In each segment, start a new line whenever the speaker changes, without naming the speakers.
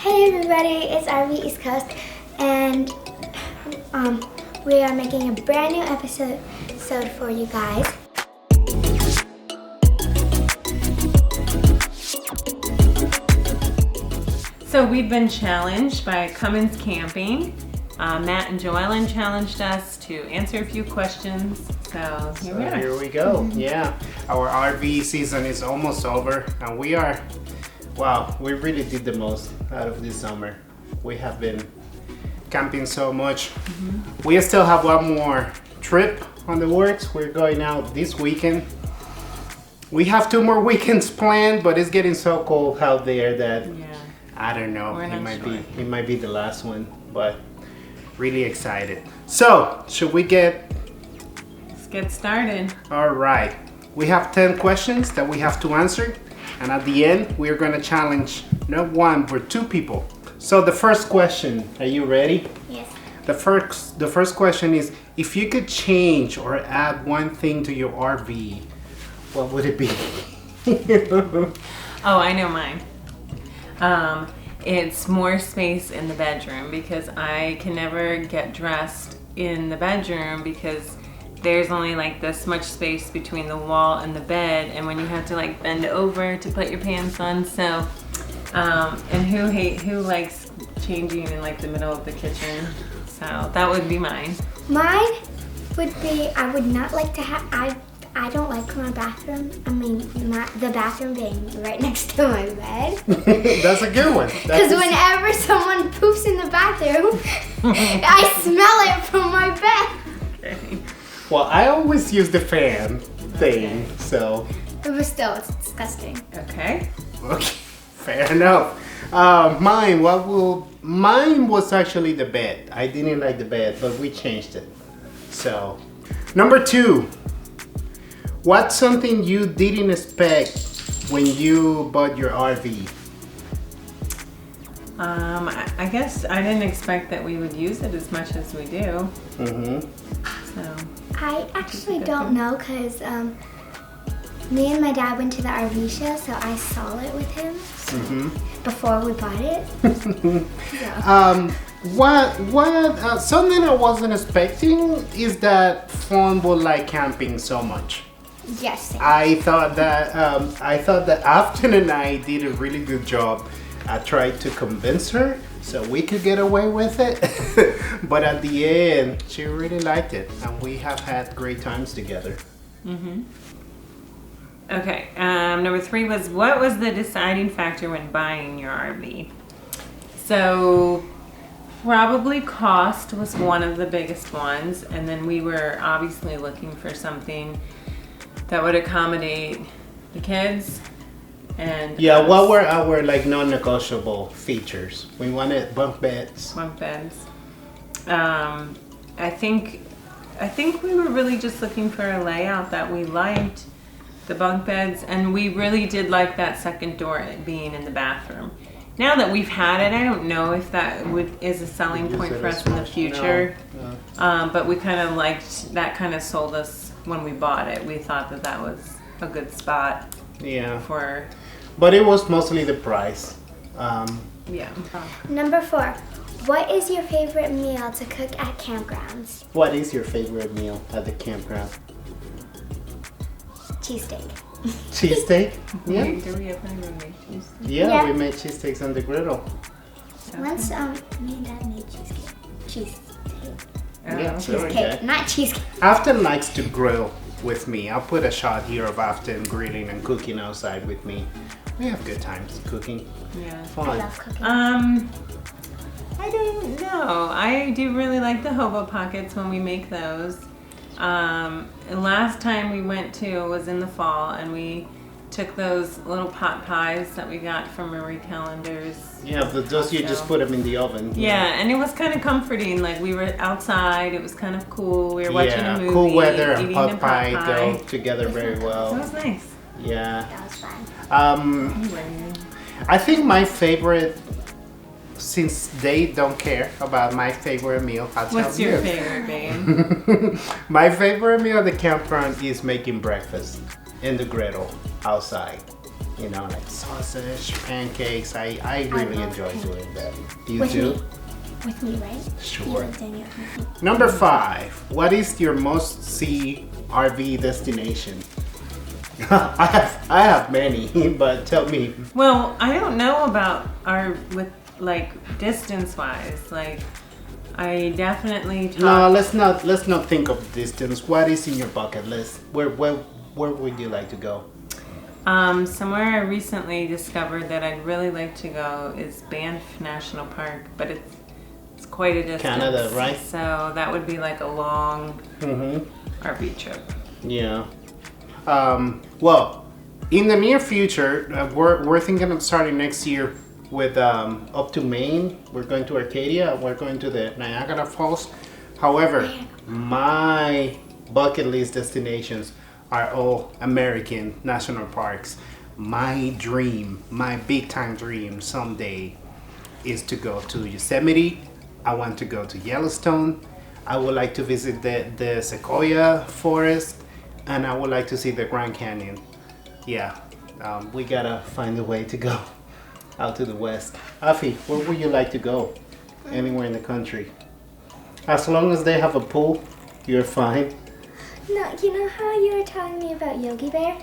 Hey everybody, it's RV East Coast, and we are making a brand new episode for you guys.
So we've been challenged by Cummins Camping. Matt and Joellen challenged us to answer a few questions. So here we are.
Here we go. Yeah, our RV season is almost over, and we really did the most out of this summer. We have been camping so much. We still have one more trip on the works. We're going out this weekend. We have 2 more weekends planned, but it's getting so cold out there that I don't know. It might be the last one, but really excited. So, should we
Let's get started.
All right. We have 10 questions that we have to answer, and at the end, we are going to challenge not one, but 2 people. So the first question, are you ready?
Yes.
The first question is, if you could change or add one thing to your RV, what would it be?
Oh, I know mine. It's more space in the bedroom, because I can never get dressed in the bedroom because there's only like this much space between the wall and the bed, and when you have to like bend over to put your pants on, so and who likes changing in like the middle of the kitchen? So that would be mine. Mine
would be, I would not like to have, I don't like my bathroom, the bathroom being right next to my bed.
That's a good one.
Because whenever someone poops in the bathroom, I smell it from my bed.
Okay.
Well, I always use the fan thing, so.
But still, it's disgusting.
Okay.
Okay, fair enough. Mine was actually the bed. I didn't like the bed, but we changed it. So, number 2. What's something you didn't expect when you bought your RV?
I guess I didn't expect that we would use it as much as we do. So
I actually don't know, because me and my dad went to the RV show, so I saw it with him before we bought it. Something I wasn't expecting is that Fawn would like camping so much. Yes.
I thought that Afton and I did a really good job. I tried to convince her so we could get away with it, but at the end, she really liked it, and we have had great times together.
Okay, number 3 was, what was the deciding factor when buying your RV? So probably cost was one of the biggest ones, and then we were obviously looking for something that would accommodate the kids. And
what were our like non-negotiable features? We wanted bunk beds.
I think we were really just looking for a layout that we liked, the bunk beds, and we really did like that second door being in the bathroom. Now that we've had it, I don't know if that is a selling point for us in the future. No. But we kind of liked that. Kind of sold us when we bought it. We thought that was a good spot.
Yeah.
For.
But it was mostly the price.
Number 4. What is your favorite meal to cook at campgrounds?
What is your favorite meal at the campground?
Cheesesteak.
Cheesesteak? Yeah.
Do we ever make cheesesteak?
Yeah, we made cheesesteaks on the griddle.
Once me and Dad made cheesesteak.
Yeah,
Cheesecake, not cheesecake.
Afton likes to grill with me. I'll put a shot here of Afton grilling and cooking outside with me. We have good times cooking.
Yeah.
Fun.
I love cooking.
I don't know. I do really like the hobo pockets when we make those. Last time we went to was in the fall, and we took those little pot pies that we got from Marie Callender's.
Yeah, but those you just put them in the oven.
Yeah, and it was kind of comforting. Like, we were outside, it was kind of cool. We were watching a movie.
Cool weather and
eating
pot
a
pie go together very well.
So it was nice.
Yeah.
That was fun.
I think my favorite, since they don't care about my favorite meal, I'll tell you.
What's your favorite, babe?
My favorite meal at the campground is making breakfast in the griddle outside. You know, like sausage, pancakes. I really
love
enjoy
pancakes.
doing that. Do you
With
too?
me. With me, right?
Sure.
You and Daniel.
Number 5. What is your must-see RV destination? I have many, but tell me.
Well, I don't know about with like distance wise. Like, I definitely talk.
No, let's not think of distance. What is in your bucket list? Where would you like to go?
Somewhere I recently discovered that I'd really like to go is Banff National Park, but it's quite a distance.
Canada, right?
So that would be like a long
Mm-hmm.
RV trip.
Yeah. Well, in the near future, we're thinking of starting next year with up to Maine. We're going to Arcadia. We're going to the Niagara Falls. However, my bucket list destinations are all American national parks. My dream, my big time dream someday is to go to Yosemite. I want to go to Yellowstone. I would like to visit the Sequoia Forest, and I would like to see the Grand Canyon. Yeah, we gotta find a way to go out to the west. Afi, where would you like to go? Anywhere in the country. As long as they have a pool, you're fine.
No, you know how you were telling me about Yogi Bear?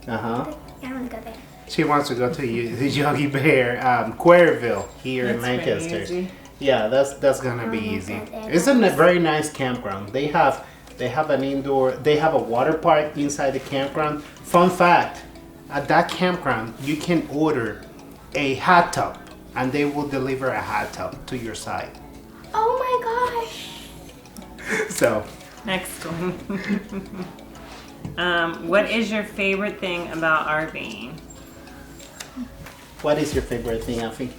Uh-huh.
I want to go there.
She wants to go to the Yogi Bear, Quarryville here in
That's pretty
Lancaster.
easy.
Yeah, that's gonna be
Oh,
easy.
God,
It's a very nice campground. They have an indoor. They have a water park inside the campground. Fun fact: at that campground, you can order a hot tub, and they will deliver a hot tub to your side.
Oh my gosh.
So,
Next one. What is your favorite thing about RVing?
what is your favorite thing, Afi?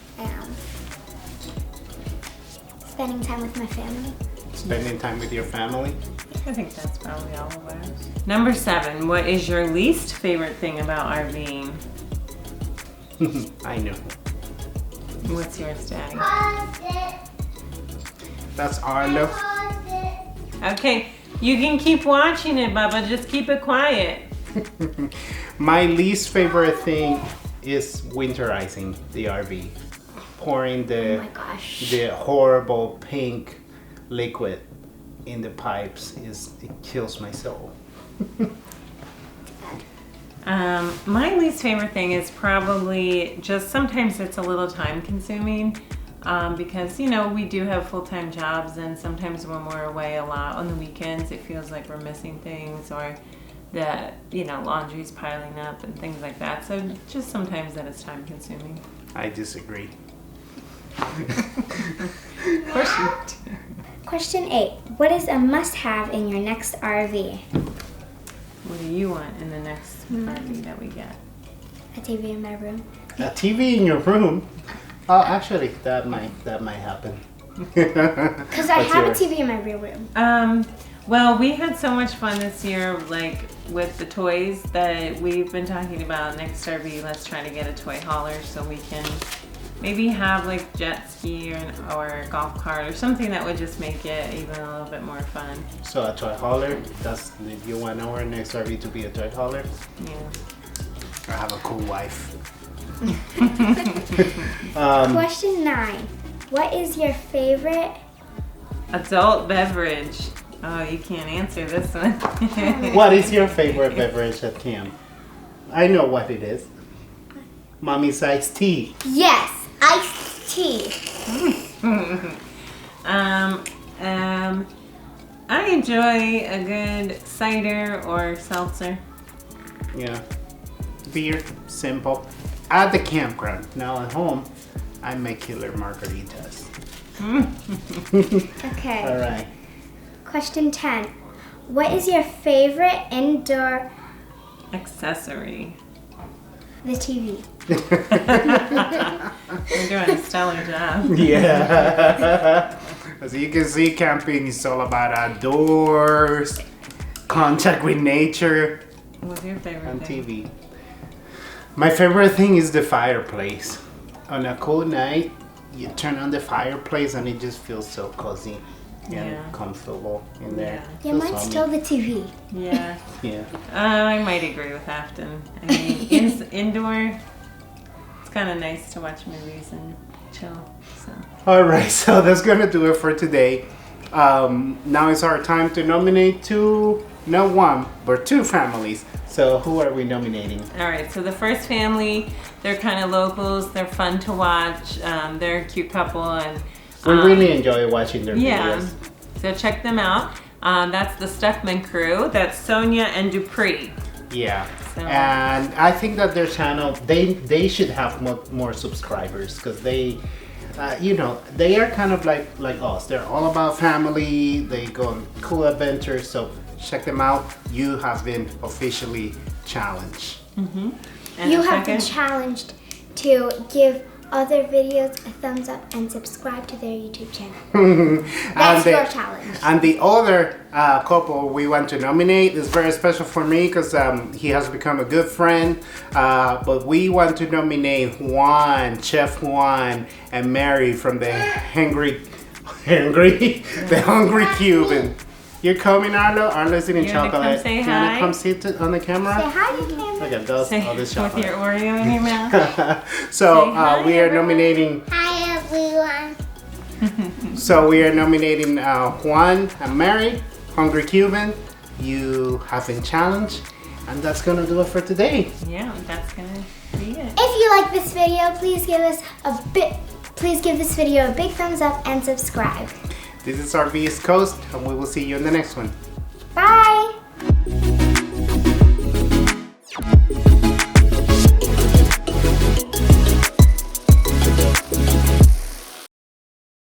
Spending time with my family.
Spending time with your family.
I think that's probably all of ours. Number 7. What is your least favorite thing about RVing?
I know.
What's yours, Daddy?
That's Arlo.
Okay, you can keep watching it, Bubba. Just keep it quiet.
My least favorite thing is winterizing the RV. Pouring
Oh
the
my gosh.
the horrible pink liquid in the pipes it kills my soul.
My least favorite thing is probably just sometimes it's a little time consuming because, you know, we do have full-time jobs, and sometimes when we're away a lot on the weekends, it feels like we're missing things, or that, you know, laundry's piling up and things like that. So just sometimes that is time consuming.
I disagree.
Of course you do.
Question 8. What is a must-have in your next RV?
What do you want in the next RV that we get?
A TV in my room.
A TV in your room? Oh, actually, that might happen.
Because I have a TV in my real room.
Well, we had so much fun this year, like with the toys, that we've been talking about next RV. Let's try to get a toy hauler so we can maybe have like jet ski or a golf cart or something that would just make it even a little bit more fun.
So a toy hauler, you want our next RV to be a toy hauler?
Yeah.
I have a cool wife.
Question 9. What is your favorite?
Adult beverage. Oh, you can't answer this one.
What is your favorite beverage at camp? I know what it is. Mommy's iced tea.
Yes, iced tea.
I enjoy a good cider or seltzer.
Yeah. Beer, simple. At the campground. Now at home, I make killer margaritas.
Okay.
All right.
Question 10. What is your favorite indoor?
Accessory.
The TV.
You're doing a stellar job.
Yeah. As you can see, camping is all about outdoors, contact with nature,
What's your favorite
and
thing?
TV. My favorite thing is the fireplace. On a cool night, you turn on the fireplace and it just feels so cozy. and comfortable in there.
Yeah,
Feels
mine's
homey.
still the TV.
Yeah.
Yeah.
I might agree with Afton. I mean, indoor, it's kind of nice to watch movies and chill. So.
All right, so that's gonna do it for today. Now it's our time to nominate not one, but two families. So who are we nominating?
All right, so the first family, they're kind of locals. They're fun to watch. They're a cute couple, and
We really enjoy watching their
yeah.
videos.
So check them out. That's the Stuckman Crew. That's Sonia and Dupree.
Yeah.
So-
And I think that their channel, they should have more subscribers because they, they are kind of like us. They're all about family. They go on cool adventures. So check them out. You have been officially challenged.
And
You
the
have been
second-
challenged to give other videos a thumbs up and subscribe to their YouTube channel. That's your challenge.
And the other couple we want to nominate is very special for me because he has become a good friend. But we want to nominate Chef Juan, and Mary from the Hungry Cuban. You're coming, Arlo? Arlo's eating
You wanna come
chocolate.
say
You wanna
hi?
come sit on the camera?
Say hi to camera.
Look at those, all this
With
chocolate.
your Oreo in your mouth.
So
Say hi,
we are
everyone.
nominating.
Hi everyone.
So we are nominating Juan and Mary, Hungry Cuban. You have been challenged, and that's gonna do it for today.
Yeah, that's gonna be it.
If you like this video, please give this video a big thumbs up and subscribe.
This is our East Coast, and we will see you in the next one.
Bye.